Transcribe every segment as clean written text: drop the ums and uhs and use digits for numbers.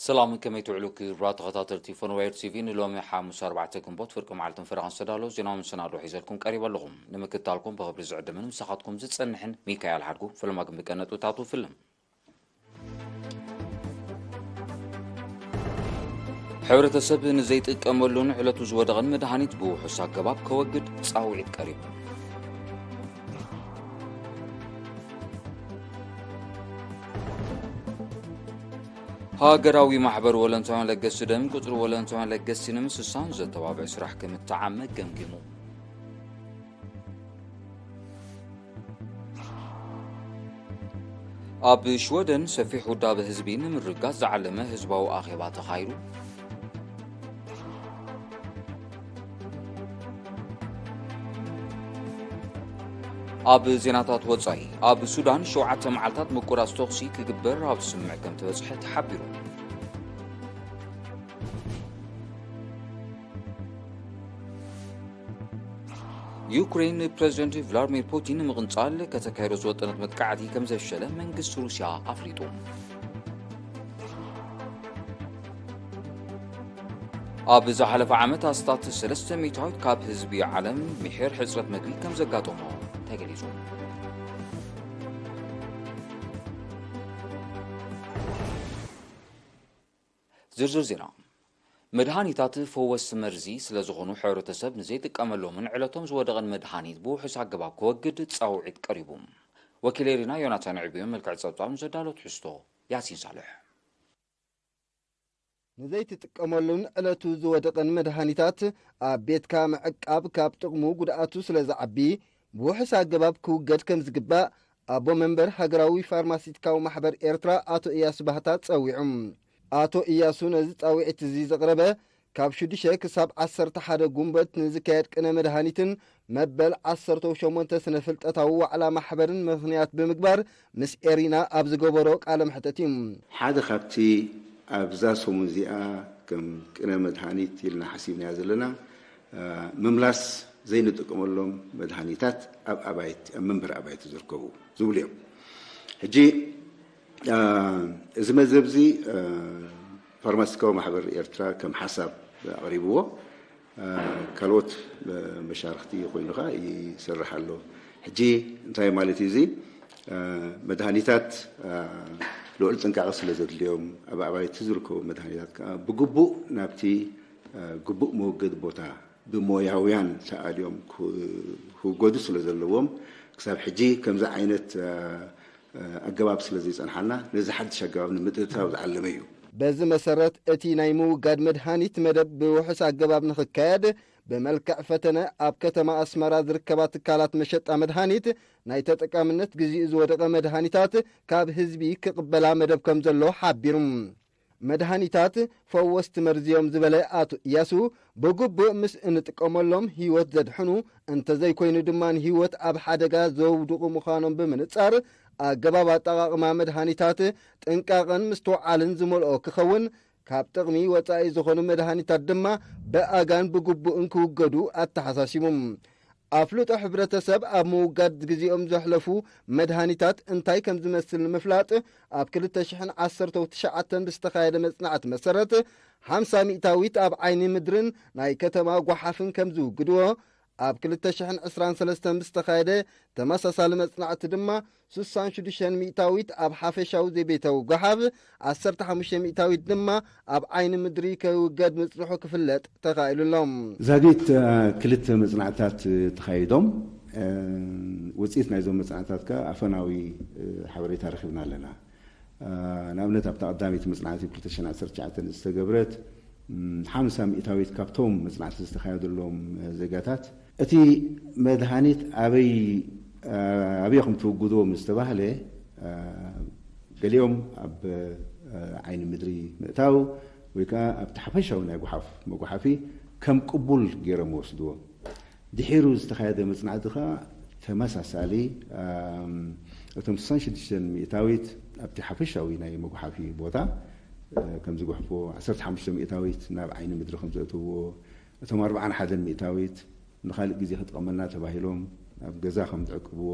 سلام كما يتعلوك برات غطاطر تيفون وير تيفين لومي حاموس 4 كمبوت فرقم معلتن فرقان سدالو زيناو من سنة روح يزالكم قريبا لغم نمكتالكم بغبر زعد من مساقاتكم زد سنحن ميكايل حرقو فلماكم بكانتو تاتو فيلم ሕብረተሰብ ንዘይጥቀመሉን ዕለቱ ዝወደቐን መድሃኒት ብውሑስ ኣገባብ ከወግድ ፃውዒት ቀሪቡ ሃገራዊ ማሕበር ወለንተዋን ለገሲ ደም ቁፅሪ ወለንተዋን ለገሲ ንምስሳን ዘተባብዕ ስራሕ ከምተዓመቅ ገምጊሙ ኣብ ሽወደን ሰፊሕ ውዳበ ህዝቢ ንምርጋፅ ዝዓለመ ህዝባዊ ኣኼባ ተኻይዱ ኣብ ዜናታት ወጻኢ ኣብ ሱዳን 7 መዓልታት ምቁራጽ ተኽሲ ክግበር ኣብ ስምዕ ከም ተበጽሐ ተሓቢሩ ዩክሬን ፕሬዚደንት ቭላድሚር ፑቲን ምቕንጻል ከተካየደ ዝወጠነት መጥቃዕቲ ከም ዘፍሸለ መንግስቲ ሩስያ ኣፍሊጡ ኣብ ዝሓለፈ ዓመት ኣስታት 3 ሚእታዊት ካብ ህዝቢ ዓለም ምሕር ሕፅረት ምግቢ ከም ዘጋጠሞ ተገሊጹ ዝርዝር ዜና መድሃኒታት ፈወስ መርዚ ስለ ዝኾኑ ሕብረተሰብ ንዘይጥቀመሎምን ዕለቶም ዝወደቐን መድሃኒት ብውሑስ ኣገባብ ከወግድ ፃውዒት ቀሪቡ ወኪል ሪና ዮናታን ዕብዮ መልክዕ ጸብጻብ ዘዳሎ ትሕዝቶ ያሲን ሳልሕ ንዘይትጥቀመሉን ዕለቱ ዝወደቐን መድሃኒታት ኣብ ቤትካ ምዕቃብ ካብ ጥቕሙ ጉድኣቱ ስለ ዝዓቢ ብውሑስ ኣገባብ ክውገድ ከም ዝግባእ ኣቦ መንበር ሃገራዊ ፋርማሲቲካዊ ማሕበር ኤርትራ ኣቶ ኢያሱ ባህታ ጸዊዑም ኣቶ ኢያሱ ነዚ ጻውዒት እዚ ዘቕረበ ካብ 6 ክሳብ 11 ጉንበት ንዝካየድ ቅነ መድሃኒትን መበል 18 ስነ ፍልጠታዊ ዋዕላ ማሕበርን ምኽንያት ብምግባር ምስ ኤሪና ኣብ ዝገበሮ ቃለ መሕተት እዩ ሓደ ካብቲ ኣብዛ ሰሙን እዚኣ ከም ቅነ መድሃኒት ኢልና ሓሲብና ዘለና ምምላስ ዘይንጥቀመሎም መድሃኒታት ኣብ ኣባይት ኣብ መንበር ኣባይት ዝርከቡ ዝብሉ እዮም ሕጂ እዚ መዘብዚ ፋርማሲቲካዊ ማሕበር ኤርትራ ከም ሓሳብ ኣቕሪብዎ ካልኦት መሻርክቲ ኮይኑኻ ይሰርሕ ኣሎ ሕጂ እንታይ ማለት እዩ እዚ መድሃኒታት ልዑል ጥንቃቐ ስለ ዘድልዮም ኣብ ኣባይቲ ዝርከቡ መድሃኒታት ብግቡእ ናብቲ ግቡእ መወገዲ ቦታ ብሞያውያን ተኣልዮም ክውገዱ ስለ ዘለዎም ክሳብ ሕጂ ከምዚ ዓይነት ኣገባብ ስለ ዘይጸንሓና ነዚ ሓድሽ ኣገባብ ንምጥታው ዝዓለመ እዩ በዚ መሰረት እቲ ናይ ምውጋድ መድሃኒት መደብ ብውሑስ ኣገባብ ንኽካየድ ብመልክዕ ፈተነ ኣብ ከተማ ኣስመራ ዝርከባ ትካላት መሸጣ መድሃኒት ናይ ተጠቃምነት ግዜኡ ዝወደቐ መድሃኒታት ካብ ህዝቢ ክቕበላ መደብ ከም ዘሎ ሓቢሩ መድሃኒታት ፈወስቲ መርዝዮም ዝበለ ኣቶ ኢያሱ ብግቡእ ምስ እንጥቀመሎም ህይወት ዘድሕኑ እንተዘይኮይኑ ድማ ህይወት ኣብ ሓደጋ ዘውድቑ ምዃኖም ብምንጻር ኣገባብ ኣጠቓቕማ መድሃኒታት ጥንቃቐን ምስተውዓልን ዝመልኦ ክኸውን ካብ ጥቕሚ ወፃኢ ዝኾኑ መድሃኒታት ድማ ብኣጋን ብግቡእን ክውገዱ ኣተሓሳሲቦም ኣፍሉጦ ሕብረተሰብ ኣብ ምውጋድ ጊዜኦም ዘሕለፉ መድሃኒታት እንታይ ከም ዝመስል ንምፍላጥ ኣብ 2019 ብዝተኻየደ መጽናዕቲ መሰረት 50 ሚእታዊት ኣብ ዓይኒ ምድርን ናይ ከተማ ጓሓፍን ከም ዝውግድዎ ኣብ 2023 ብዝተኻየደ ተመሳሳሊ መጽናዕቲ ድማ 66 ሚእታዊት ኣብ ሓፈሻዊ ዘይቤታዊ ጓሓፍ 15 ሚእታዊት ድማ ኣብ ዓይኒ ምድሪ ከውገድ ምጽንሑ ክፍለጥ ተኻኢሉሎም ዛጊት ክልተ መጽናዕታት ተኻይዶም ውጽኢት ናይዞም መጽናዕታት ኣፈናዊ ሓበሬታ ረኺብና ኣለና ንኣብነት ኣብ ተቐዳሚት መጽናዕቲ 2019 ዝተገብረት 50 ሚእታዊት ካብቶም መጽናዕቲ ዝተኻየደሎም ዜጋታት እቲ መድሃኒት ኣበይኹም ትውግድዎ ምስ ተባህለ ገሊኦም ኣብ ዓይኒ ምድሪ ምእታው ወይ ከዓ ኣብቲ ሓፈሻዊ ናይ መጓሓፊ ከም ቅቡል ገይሮም ወስድዎ ድሒሩ ዝተኻየደ መጽናዕቲ ኸ ተመሳሳሊ እቶም 66 ሚእታዊት ኣብቲ ሓፈሻዊ ናይ መጓሓፊ ቦታ ከም ዝጓሕፎ 15 ሚእታዊት ናብ ዓይኒ ምድሪ ከም ዘእትውዎ እቶም 41 ሚእታዊት ንኻልእ ግዜ ክጥቀመልና ተባሂሎም ኣብ ገዛ ከም ዝዕቅብዎ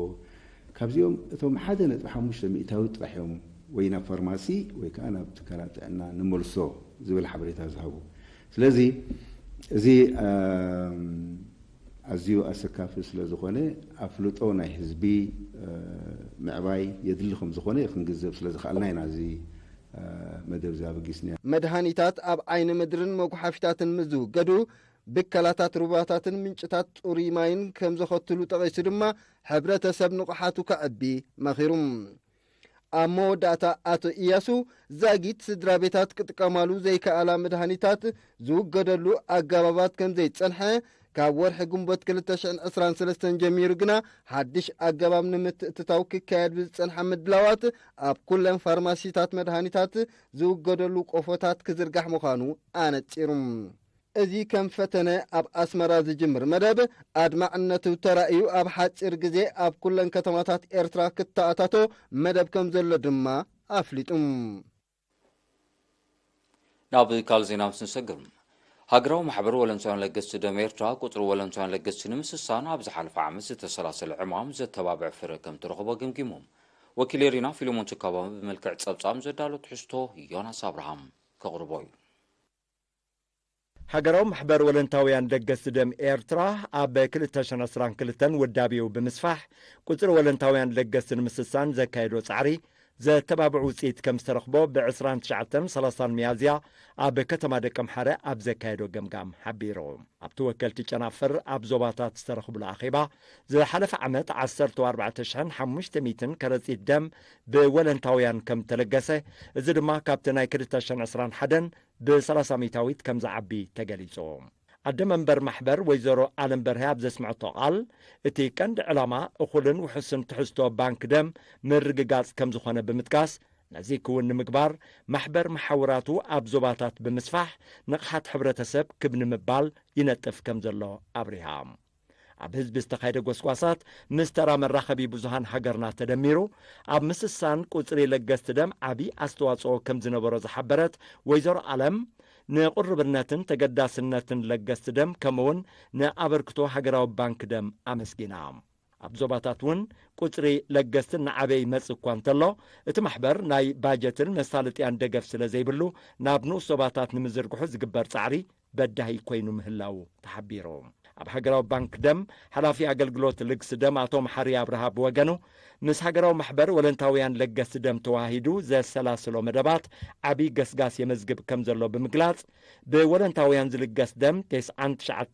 ካብዚኦም እቶም 1.5 ሚእታዊት ጥራሕ እዮም وينا فارماسي ويكأنا بتكالات أن نملسو زبل حبريتها زهبو سلازي زي أزيو أسكافس لزخونة أفلوتونا حزبي معباي يدلخم زخونة خنجذب سلازي خلنا ينازي مدب زابقيسني مدهانيتات أب عين مدرن موقحفتات مزو قدو بكالاتات رباطات منشتات أوريماين كم زخطلو تغيسرما حبرة سب نقحاتو كعبي مخيرم أمو داتا آتو إياسو زاقيت سدرابيتات كتكامالو زي كالا مدهانيتات زو قدلو أقابابات كم زي تسنحة كاور حقوم بات كلتاشان أسران سلستان جمير قنا حدش أقابام نمت تتاوك كايد بزتسان حمد بلاوات أب كلن فارماسيتات مدهانيتات زو قدلو قوفتات كزرقح مخانو آنت تيرم أزي كم فتنة أب أسمراز جمر مدب أدمعنتو ترأيو أب حاج إرقزي أب كلن كتماتات إرترا كتااتاتو مدب كم زلو دما أفلتم نابي كالزينا مسنسقرم هاجرو محبر ولنسان لقست دميرتا قطر ولنسان لقست نمسسان أبز حلف عمس تسلاسل عمام زد تبابع فرقم ترغبا قمقمهم وكيليرينا في لمون تكابا بملكع تصابصام زدالو تحستو يوناس أبراهام كغربوي هاجرو محبر ولنتاويان لقست دم إيرترا أب كلتاشان أسران كلتن ودابيو بمسفح قطر ولنتاويان لقست نمسسان زكايدو تعري زي تبابع وسيت كم استرخبو بعسران تشعتن 30 ميازيا أب كتما دكم حرق أب زكايدو قمقام حبيرو أب توكلتي جنافر أب زوباتات استرخبو الأخيبة زي حلف عمت 14 شهن 500 كرسي الدم بولنتاويان كم تلقسه زي دما كابتناي كرتاشن عسران حدن ب300 ميتاويت كم زعبي تقاليزو الدمنبر محبر ويزرو آلنبر هاب زسمعتو قال اتي كند علامة اخولن وحسن تحستو بانك دم من رقاقات كم زخونة بمتكاس نزيكو النمكبار محبر محوراتو ابزوباتات بمسفح نقحات حبرة سب كبن مبال ينتف كم زلو ابريهام أب حزب استخايدة قوسقواسات مسترا من رخبي بزهان حقرنا تدميرو أب مسسان قطري لقست دم عبي استواصو كم زنبرو زحبرت ويزرو عالم نقربناتن تقداسناتن لقست دم كمون نأبركتو حقراو بانك دم أمسكينام أبزوباتاتون قطري لقستن عبي مسكوان تلو اتمحبر ناي باجتن مسالتيان دقف سلازيبلو نابنو صوباتات نمزرقحو زقبر صعري بدهي كوينو مهلاو تحبيرو أب حقراو بانك دم حلافي أقلقلوت لقس دم أتوم حري أبرهاب وغنو مس حقراو محبر ولنتاويان لقس دم تواهيدو زي السلاسلو مدبات عبي قسقاس يمزقب كمزلو بمقلاط بولنتاويان زلقس دم 9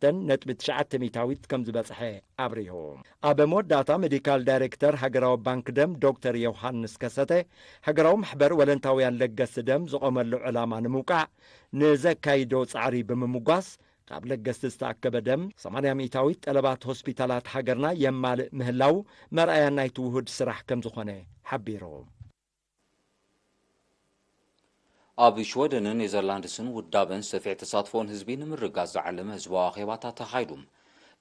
ميتاويت كمزبصحي أبريهو أب موداتا ميديكال دايركتر حقراو بانك دم دكتور يوحانس كسته حقراو محبر ولنتاويان لقس دم زقوملو علاما نموقع نزكايدو صعري بممقاس قبل قست استعكب دم 8 ميتاويت طلبات هوسبيتالات حجرنا يمال مهلاو مرأيا نايت وهود سراح كم زخونه حبيرو أبي شودن نيزرلاندسن ودابن سفيع تصادفون هزبين من رقاز علم هزبوا أخيباتا تخايدوم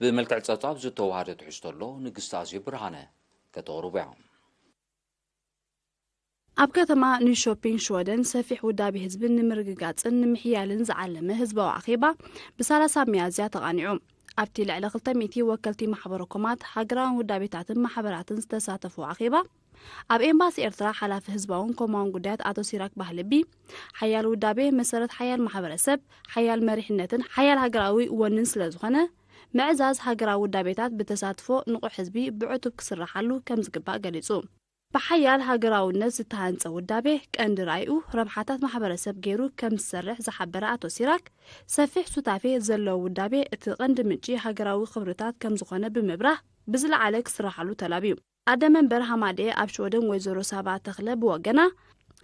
بملكع تصاطاب زتو هادة حشتولو نقستازي برهانة كتورو بيعهم أب كتما نيشوبين شودن سفيح ودابي هزبن نمرقاقاتن نمحيالن زعلمه هزبوا أخيبا بسالسا ميازيا تغانيعوم أبتي لعلا خلطميتي وكلتي محبركمات حقران ودابيتاتن محبراتن ستساتفوا أخيبا أب إمباس إرترا حلاف هزباون كومان قدات آتو سيراك بحلبي حيال ودابي مسارت حيال محبرسب حيال مريحنتن حيال هقراوي وننس لزخنة معزاز هقراو ودابيتات بتساتفو نقو حزبي بعتب كسرحالو كمزقبا قليصو بحيال هاجراو الناس تهانص ودابه كأند رايو ربحاتات محبرسب غيرو كم سرح زحبره أتو سيراك سفيح سوتافي زلو ودابه اتقند منجي هاجراو خبرتات كم زخونه بمبره بزل عليك سرحالو تلابيو أدمن برهمادي أبشودن ويزورو سابع تخلب وغنا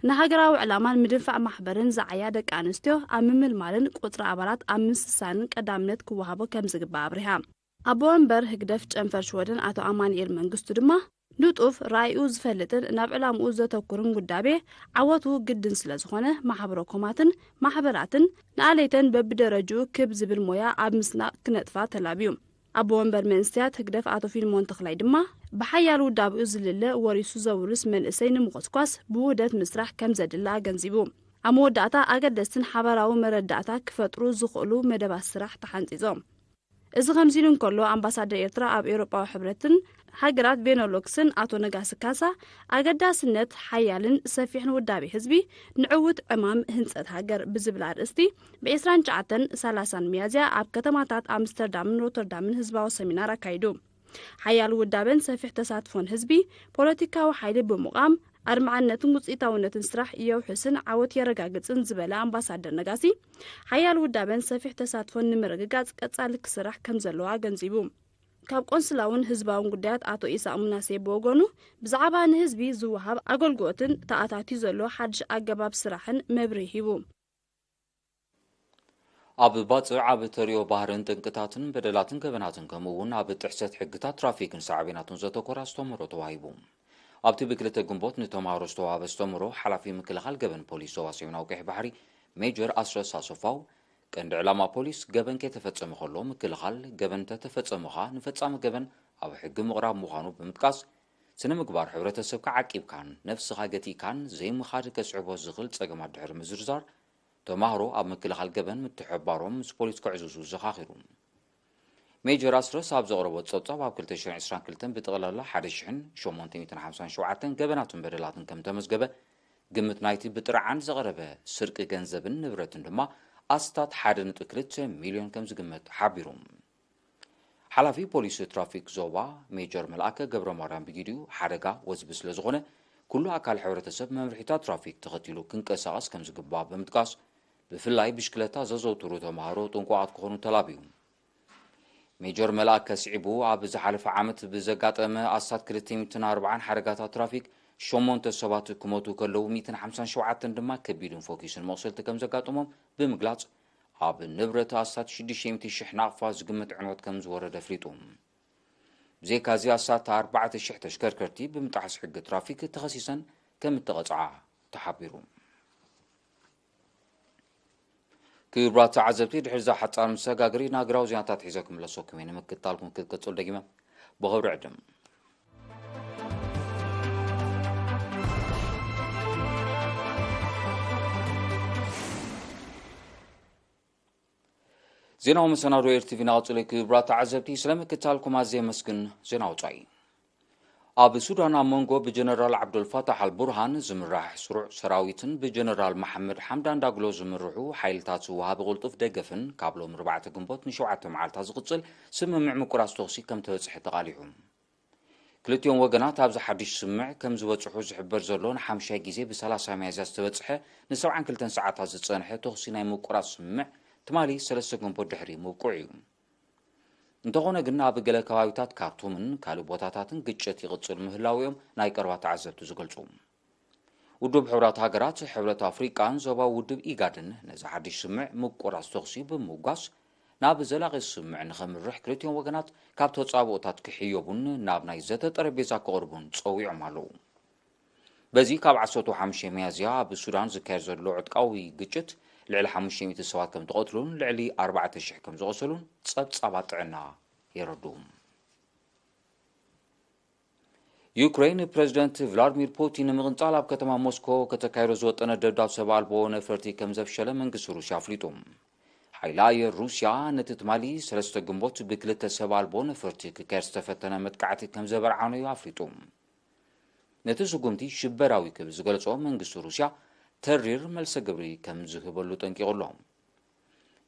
نهاجراو علامان مدفع محبرن زعيادك أنستيو أممل مالن قطر عبارات أمس سانن قدامنت كوهابو كم زقبا أبرهام أبوان بر هقدف جنفر شودن أتو أمانير منقستو دما لطف رأيو زفلتن ناب علامو زتوكرن قدابه عواتو قدن سلازخونه محبركماتن محبراتن ناليتن ببدرجو كبز بالمويا عبمسنا كنتفا تلابيوم أبوان برمنستيات هقدف آتو فيلمون تخلاي دما بحيالو دابو زلله وريسو زورس من اسين مغسكواس بودت مسرح كم زدلا جنزيبو أمو داتا أقدستن حبراو مرداتا كفترو زخلو مدبا سرح تحنزيزوم إذا خمسين كله أمباسادة إيرترا أب أوروبا وحبرتن ሃገራት ቤኔሉክስን አቶ ነጋሲ ካሳ አገዳስነት ሓያልን ሰፊሕን ውዳቤ ህዝቢ ንዕውት ዕማም ህንፀት ሃገር ብዝብል አርእስቲ ብ29-30 ሚያዝያ ኣብ ከተማታት ኣምስተርዳምን ሮተርዳምን ህዝባዊ ሰሚናር አካይዱ። ሓያል ውዳበን ሰፊሕ ተሳትፎን ህዝቢ ፖለቲካዊ ሓይሊ ብምቋም ኣድማዓነትን ውፅኢታውነትን ስራሕ የውሕስን ዓወት የረጋግፅን ዝበለ ኣምባሳደር ነጋሲ ሓያል ውዳበን ሰፊሕ ተሳትፎን ንምርግጋጽ ቀጻሊ ክስራሕ ከም ዘለዋ ገንዚቡ። ካብ ቆንስላውን ህዝባውን ጉዳያት አቶ ኢሳቅ ሙናሴ ብወገኑ ብዛዕባ ንህዝቢ ዝወሃብ ኣገልግሎትን ተኣታትዩ ዘሎ ሓድሽ ኣገባብ ስራሕን መብርሂ ሂቡ። ኣብ ባፅዕ ዓብ ተሪዮ ባህርን ጥንቅታትን በደላትን ገበናትን ከምኡውን ኣብ ጥሕሰት ሕግታት ትራፊክን ሳዕቤናትን ዘተኮራ ኣስተምህሮ ተዋሂቡ። ኣብቲ ብክልተ ግንቦት ንተምሃሮ ዝተዋሃበ ኣስተምህሮ ሓላፊ ምክልኻል ገበን ፖሊስ ዞባ ሰሜናዊ ቀይሕ ባሕሪ ሜጀር ኣስረስ ኣሶፋው ቀንዲ ዕላማ ፖሊስ ገበን ከይተፈጸመ ከሎ ምክልኻል ገበን ተተፈጸመኻ ንፈጻሚ ገበን ኣብ ሕጊ ምቕራብ ምዃኑ ብምጥቃስ ስነ ምግባር ሕብረተሰብካ ዓቂብካን ነፍስኻ ገቲካን ዘይምኻድ ከስዕቦ ዝኽእል ጸገማት ድሕሪ ምዝርዛር ተምሃሮ ኣብ ምክልኻል ገበን ምትሕባሮም ምስ ፖሊስ ክዕዝዙ ዘኻኺሩ። ሜጀር ኣስረስ ኣብ ዘቕረቦ ጸብጻብ ኣብ 2022 ብጠቕላላ 1857 ገበናትን በደላትን ከም ተመዝገበ ግምት ናይቲ ብጥርዓን ዘቐረበ ስርቂ ገንዘብን ንብረትን ድማ ኣስታት 1.2 ሚልዮን ከም ዝግመት ሓቢሩ። ሓላፊ ፖሊስ ትራፊክ ዞባ ሜጀር መልኣከ ገብረ ማርያም ብጊድዩ ሓደጋ ወዝቢ ስለ ዝኾነ ኩሉ ኣካል ሕብረተሰብ መምርሒታት ትራፊክ ተኸቲሉ ክንቀሳቐስ ከም ዝግባእ ብምጥቃስ ብፍላይ ብሽክለታ ዘዘውትሩ ተምሃሮ ጥንቁቃት ክኾኑ ተላቢዩ። ሜጀር መልኣከ ስዒቡ ኣብ ዝሓለፈ ዓመት ብዘጋጠመ ኣስታት 240 ሓደጋታት ትራፊክ 8 ሰባት ክሞቱ ከለዉ 157 ድማ ከቢድን ፎኪስን መቕሰልቲ ከም ዘጋጥሞም ብምግላጽ ኣብ ንብረት ኣስታት 600,000 ናቕፋ ዝግመት ዕንወት ከም ዝወረደ ኣፍሊጡ። ብዘይካዚ ኣስታት 4,000 ተሽከርከርቲ ብምጥሓስ ሕጊ ትራፊክ ተኸሲሰን ከም እተቐጽዓ ተሓቢሩ። ክቡራት ተዓዘብቲ ድሕሪ ሓጻር መሰጋገሪ ናገራዊ ዜናታት ሒዘኩም ለሰኩም እየ ንምክትታልኩም ክትቀጽሉ ደጊመ ብኽብሪ ዕድም ዜናው መሰናዶ ኤርቲቪ ናውጽለ ክቡራት ተዓዘብቲ ስለምክትታልኩም ኣዝየ መስግን ዜና ውጻኢ ኣብ ሱዳን ኣብ መንጎ ብጀነራል ዓብዱልፋታሕ አልቡርሃን ዝምራሕ ስሩዕ ሰራዊትን ብጀነራል መሐመድ ሓምዳን ዳግሎ ዝምርሑ ሓይልታት ዝወሃብ ቅልጡፍ ደገፍን ካብ ሎም 4 ግንቦት ን7 መዓልታት ዝቕጽል ስምምዕ ምቁራጽ ተኽሲ ከም ተበጽሐ ተቓሊዑ። ክልቲኦም ወገናት ኣብዚ ሓድሽ ስምዕ ከም ዝበጽሑ ዝሕበር ዘሎ ንሓምሻይ ግዜ ብ30 ሚያዝያ ዝተበጽሐ ን72 ሰዓታት ዝጸንሐ ተኽሲ ናይ ምቁራጽ ስምዕ ትማሊ 3 ግንቦት ድሕሪ ምውቁዕ እዩ። እንተኾነ ግን ኣብ ገለ ከባቢታት ካርቱምን ካልእ ቦታታትን ግጭት ይቕጽል ምህላውዮም ናይ ቀረባ ተዓዘብቲ ዝገልጹ። ውድብ ሕብራት ሃገራት ሕብረት ኣፍሪቃን ዞባዊ ውድብ ኢጋድን ነዚ ሓድሽ ስምዕ ምቁራጽ ተኽሲ ብምውጋስ ናብ ዘላቒ ስምዕ ንኸምርሕ ክልቲኦም ወገናት ካብ ተጻብኦታት ክሕየቡን ናብ ናይ ዘተ ጠረጴዛ ክቐርቡን ጸዊዖም ኣለዉ። በዚ ካብ 15 ሚያዝያ ኣብ ሱዳን ዝካየድ ዘሎ ዕጥቃዊ ግጭት ልዕሊ 500 ሰባት ከም ተቐትሉን ልዕሊ 4,000 ከም ዝቆሰሉን ጸብጻባት ጥዕና የረዱ። ዩክሬን ፕሬዚደንት ቭላድሚር ፑቲን ንምቕንጻል ኣብ ከተማ ሞስኮ ከተካይዶ ዝወጠነ ደብዳብ ሰብ ኣልቦ ነፈርቲ ከም ዘፍሸለ መንግስቲ ሩስያ ኣፍሊጡ። ሓይሊ ኣየር ሩስያ ነቲ ትማሊ 3 ግንቦት ብክልተ ሰብ ኣልቦ ነፈርቲ ክካየድ ዝተፈተነ መጥቃዕቲ ከም ዘበርዓነዩ ኣፍሊጡ። ነቲ ስጉምቲ ሽበራዊ ክብል ዝገልጾ መንግስቲ ሩስያ ተሪር መልሰ ግብሪ ከም ዝህበሉ ጠንቂቑ ኣሎ።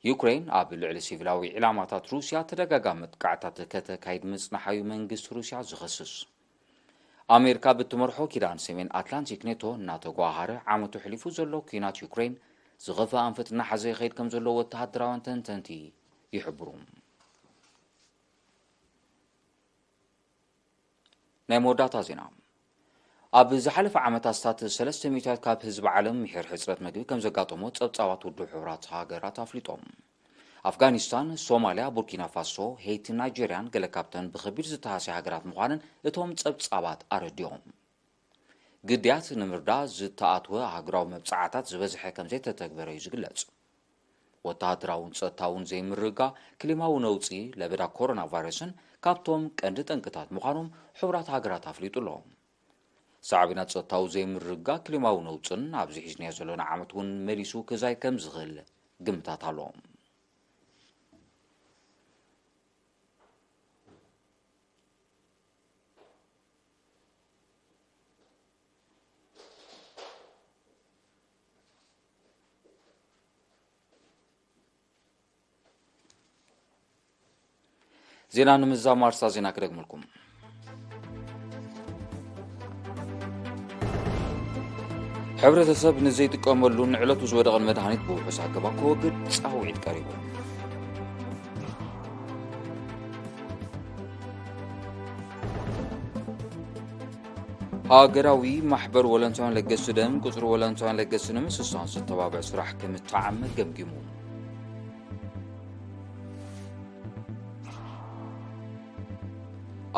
ዩክሬን ኣብ ልዕሊ ሲቪላዊ ዕላማታት ሩስያ ተደጋጋሚ መጥቃዕታት ከተካይድ ምጽናሓዩ መንግስቲ ሩስያ ዝኸስስ። ኣሜሪካ ብትመርሖ ኪዳን ሰሜን ኣትላንቲክ ኔቶ እናተጓሃረ ዓመቱ ሕሊፉ ዘሎ ኩናት ዩክሬን ዝኸፍአ ኣንፈት እናሓዘ ይኸይድ ከም ዘሎ ወተሃደራውያን ተንተንቲ ይሕብሩ። ናይ መወዳእታ ዜና ኣብ ዝሓለፈ ዓመት ኣስታት 300 ካብ ህዝቢ ዓለም ምሕር ሕፅረት ምግቢ ከም ዘጋጠሞ ጸብጻባት ውድብ ሕብራት ሃገራት ኣፍሊጦም። ኣፍጋኒስታን፣ ሶማልያ፣ ቡርኪና ፋሶ፣ ሄይቲ፣ ናይጀርያን ገለ ካብተን ብኸቢድ ዝተሃስያ ሃገራት ምዃነን እቶም ጸብጻባት ኣረዲኦም። ግድያት ንምርዳእ ዝተኣትወ ሃገራዊ መብጻዕታት ዝበዝሐ ከም ዘይተተግበረ እዩ ዝግለጽ። ወተሃደራውን ጸጥታውን ዘይምርጋ ክሊማዊ ነውፂ ለበዳ ኮሮና ቫይረስን ካብቶም ቀንዲ ጠንቅታት ምዃኖም ሕብራት ሃገራት ኣፍሊጡ ኣሎ። ሳዕቤናት ጸጥታዊ ዘይምርጋ ክሊማዊ ነውፅን ኣብዚ ሒዝናዮ ዘለና ዓመት እውን መሊሱ ክዛይ ከም ዝኽእል ግምታት ኣሎ። زينا نمزا مارسا زينا كدغملكم ሕብረተሰብ ንዘይጥቀመሉ ንዕለቱ ዝወደቐን መድሃኒት ብውሑስ ኣገባ ክወግድ ፃውዒት ቀሪቡ ሃገራዊ ማሕበር ወለንታውያን ለገስቲ ደም ቁፅሪ ወለንታውያን ለገስቲ ንምስሳን ዝተባብዕ ስራሕ ከምተዓመት ገምጊሙ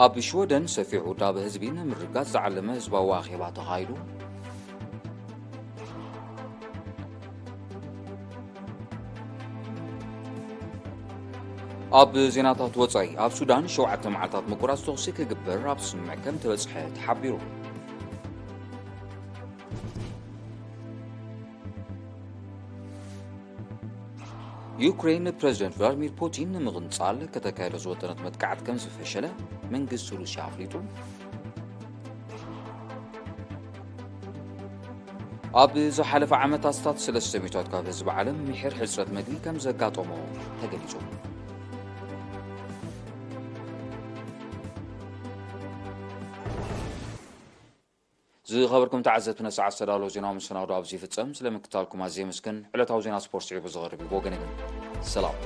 ኣብ ሽወደን ሰፊሕ ውዳበ ህዝቢ ንምርጋፅ ዝዓለመ ህዝባዊ ኣኼባ ተኻይዱ ኣብ ዜናታት ወፃኢ ኣብ ሱዳን 7 መዓልታት ምቁራጽ ተኽሲ ክግበር ኣብ ስምዕ ከም ተበጽሐ ተሓቢሩ ዩክሬን ፕሬዚደንት ቭላድሚር ፑቲን ንምቕንጻል ከተካየደ ዝወጠነት መጥቃዕቲ ከም ዝፈሸለ መንግስቲ ሩስያ ኣፍሊጡ ኣብ ዝሓለፈ ዓመታት 300 ካብ ህዝቢ ዓለም ምሕር ሕፅረት መግቢ ከም ዘጋጠሞ ተገሊጹ ዝኸበርኩም ተዓዘብትና ሰዓት ሰዳሎ ዜናዊ መሰናዶ ኣብዚ ይፍጸም ስለምክታልኩም ኣዝየ መስገን ዕለታዊ ዜና ስፖርት ጽዑብ ዝቐርብ ወገን ሰላም